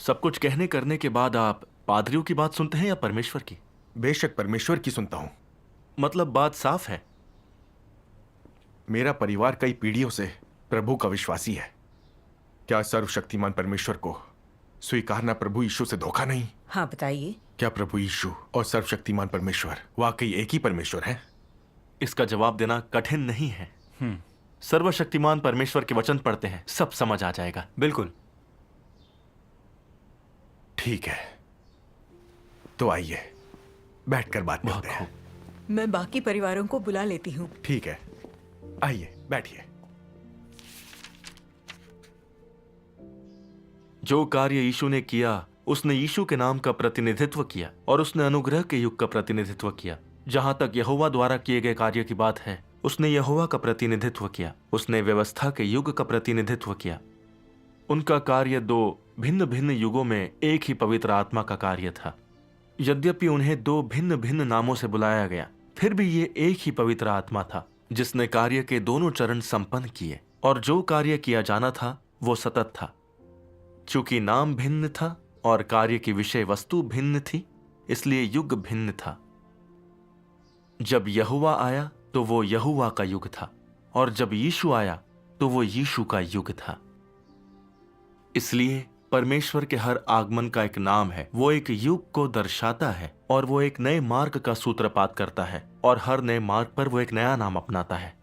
सब कुछ कहने करने के बाद आप पादरियों की बात सुनते हैं या परमेश्वर की? बेशक परमेश्वर की सुनता हूं। मतलब बात साफ है। मेरा परिवार कई पीढ़ियों से प्रभु का विश्वासी है। क्या सर्वशक्तिमान परमेश्वर को स्वीकारना प्रभु यीशु से धोखा नहीं? हाँ बताइए। क्या प्रभु यीशु और सर्वशक्तिमान परमेश्वर वाकई एक ही परमेश्वर है? इसका जवाब देना कठिन नहीं है। सर्वशक्तिमान परमेश्वर के वचन पढ़ते हैं, सब समझ आ जाएगा। बिल्कुल। ठीक है, तो आइए बैठकर बात करते हैं। मैं बाकी परिवारों को बुला लेती हूँ। ठीक है, आइए बैठिए। जो कार्य यीशु ने किया, उसने यीशु के नाम का प्रतिनिधित्व किया और उसने अनुग्रह के युग का प्रतिनिधित्व किया। जहां तक यहोवा द्वारा किए गए कार्य की बात है, उसने यहोवा का प्रतिनिधित्व किया। उसने व्यवस्था के युग का प्रतिनिधित्व किया। उनका कार्य दो भिन्न भिन्न युगों में एक ही पवित्र आत्मा का कार्य था। यद्यपि उन्हें दो भिन्न भिन्न नामों से बुलाया गया, फिर भी ये एक ही पवित्र आत्मा था जिसने कार्य के दोनों चरण संपन्न किए। और जो कार्य किया जाना था वो सतत था। चूंकि नाम भिन्न था और कार्य की विषय वस्तु भिन्न थी, इसलिए युग भिन्न था। जब यहोवा आया तो वो यहोवा का युग था, और जब यीशु आया तो वो यीशु का युग था। इसलिए परमेश्वर के हर आगमन का एक नाम है। वो एक युग को दर्शाता है और वो एक नए मार्ग का सूत्रपात करता है, और हर नए मार्ग पर वो एक नया नाम अपनाता है,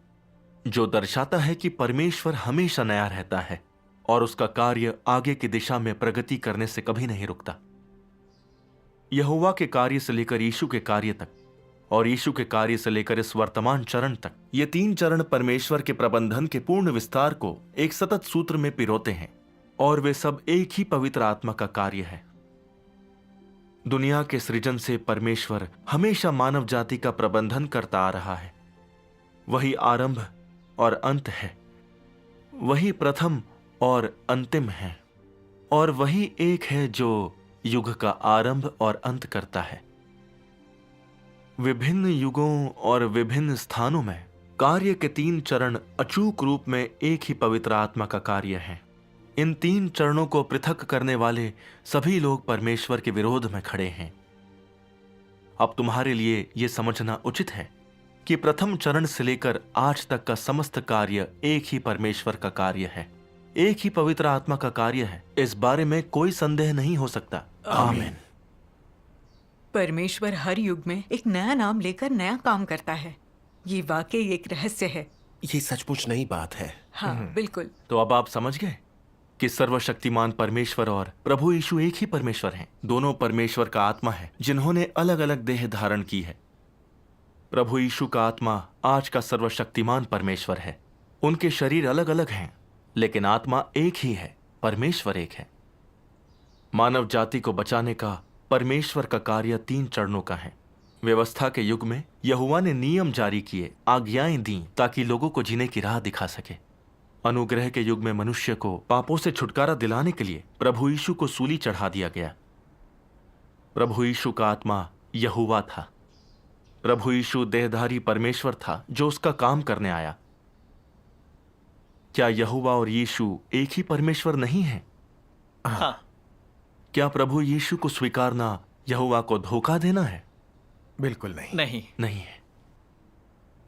जो दर्शाता है कि परमेश्वर हमेशा नया रहता है और उसका कार्य आगे की दिशा में प्रगति करने से कभी नहीं रुकता। यहोवा के कार्य से लेकर यीशु के कार्य तक, और यीशु के कार्य से लेकर इस वर्तमान चरण तक, ये तीन चरण परमेश्वर के प्रबंधन के पूर्ण विस्तार को एक सतत सूत्र में पिरोते हैं, और वे सब एक ही पवित्र आत्मा का कार्य है। दुनिया के सृजन से परमेश्वर हमेशा मानव जाति का प्रबंधन करता आ रहा है। वही आरंभ और अंत है, वही प्रथम और अंतिम है, और वही एक है जो युग का आरंभ और अंत करता है। विभिन्न युगों और विभिन्न स्थानों में कार्य के तीन चरण अचूक रूप में एक ही पवित्र आत्मा का कार्य है। इन तीन चरणों को पृथक करने वाले सभी लोग परमेश्वर के विरोध में खड़े हैं। अब तुम्हारे लिए यह समझना उचित है कि प्रथम चरण से लेकर आज तक का समस्त कार्य एक ही परमेश्वर का कार्य है, एक ही पवित्र आत्मा का कार्य है। इस बारे में कोई संदेह नहीं हो सकता। आमीन। परमेश्वर हर युग में एक नया नाम लेकर नया काम करता है। ये वाकई एक रहस्य है। ये सचमुच नई बात है। हाँ बिल्कुल। तो अब आप समझ गए कि सर्वशक्तिमान परमेश्वर और प्रभु यीशु एक ही परमेश्वर हैं। दोनों परमेश्वर का आत्मा है जिन्होंने अलग अलग देह धारण की है। प्रभु यीशु का आत्मा आज का सर्वशक्तिमान परमेश्वर है। उनके शरीर अलग अलग हैं, लेकिन आत्मा एक ही है, परमेश्वर एक है। मानव जाति को बचाने का परमेश्वर का कार्य तीन चरणों का है। व्यवस्था के युग में यहोवा ने नियम जारी किए, आज्ञाएं दी ताकि लोगों को जीने की राह दिखा सके। अनुग्रह के युग में मनुष्य को पापों से छुटकारा दिलाने के लिए प्रभु यीशु को सूली चढ़ा दिया गया। प्रभु यीशु का आत्मा यहोवा था। प्रभु यीशु देहधारी परमेश्वर था जो उसका काम करने आया। क्या यहोवा और यीशु एक ही परमेश्वर नहीं है? हाँ। क्या प्रभु यीशु को स्वीकारना यहोवा को धोखा देना है? बिल्कुल नहीं। नहीं है।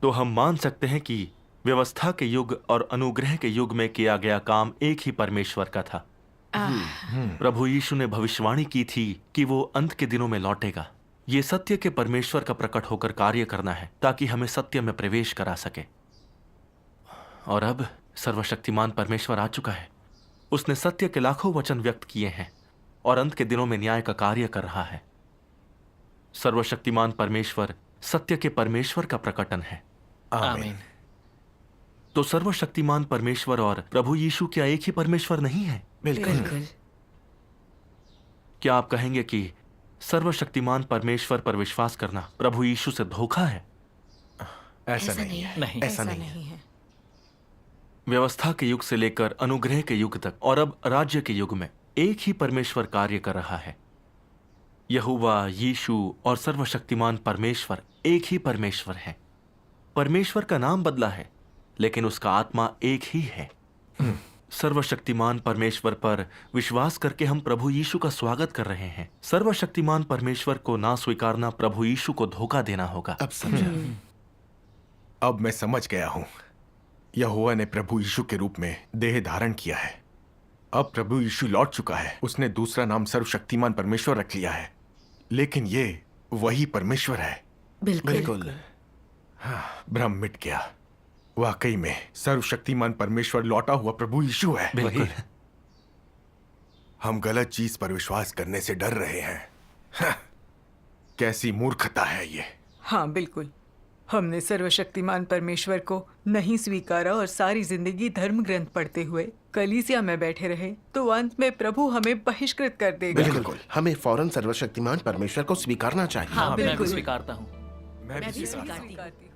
तो हम मान सकते हैं कि व्यवस्था के युग और अनुग्रह के युग में किया गया काम एक ही परमेश्वर का था। प्रभु यीशु ने भविष्यवाणी की थी कि वो अंत के दिनों में लौटेगा। ये सत्य के परमेश्वर का प्रकट होकर कार्य करना है ताकि हमें सत्य में प्रवेश करा सके। और अब सर्वशक्तिमान परमेश्वर आ चुका है। उसने सत्य के लाखों वचन व्यक्त किए हैं और अंत के दिनों में न्याय का कार्य कर रहा है। सर्वशक्तिमान परमेश्वर सत्य के परमेश्वर का प्रकटन है। आमीन। तो सर्वशक्तिमान परमेश्वर और प्रभु यीशु क्या एक ही परमेश्वर नहीं है? बिल्कुल। क्या आप कहेंगे कि सर्वशक्तिमान परमेश्वर पर विश्वास करना प्रभु यीशु से धोखा है? ऐसा नहीं है। नहीं। ऐसा नहीं है। व्यवस्था के युग से लेकर अनुग्रह के युग तक और अब राज्य के युग में एक ही परमेश्वर कार्य कर रहा है। यहोवा, यीशु और सर्वशक्तिमान परमेश्वर एक ही परमेश्वर है। परमेश्वर का नाम बदला है, लेकिन उसका आत्मा एक ही है। सर्वशक्तिमान परमेश्वर पर विश्वास करके हम प्रभु यीशु का स्वागत कर रहे हैं। सर्वशक्तिमान परमेश्वर को ना स्वीकारना प्रभु यीशु को धोखा देना होगा। अब समझा। अब मैं समझ गया हूं। यहोवा ने प्रभु यीशु के रूप में देह धारण किया है। अब प्रभु यीशु लौट चुका है। उसने दूसरा नाम सर्वशक्तिमान परमेश्वर रख लिया है, लेकिन ये वही परमेश्वर है। बिल्कुल। भ्रम मिट गया। वाकई में सर्वशक्तिमान परमेश्वर लौटा हुआ प्रभु यीशु है। बिल्कुल। हम गलत चीज पर विश्वास करने से डर रहे हैं। हाँ, कैसी मूर्खता है ये। हाँ बिल्कुल, हमने सर्वशक्तिमान परमेश्वर को नहीं स्वीकारा और सारी जिंदगी धर्म ग्रंथ पढ़ते हुए कलीसिया में बैठे रहे, तो अंत में प्रभु हमें बहिष्कृत कर देगा। बिल्कुल। हमें फौरन सर्वशक्तिमान परमेश्वर को स्वीकारना चाहिए। हाँ, मैं भी बिल्कुल। स्वीकारता हूँ। मैं भी मैं भी स्वीकार- स्वीकारती हूँ।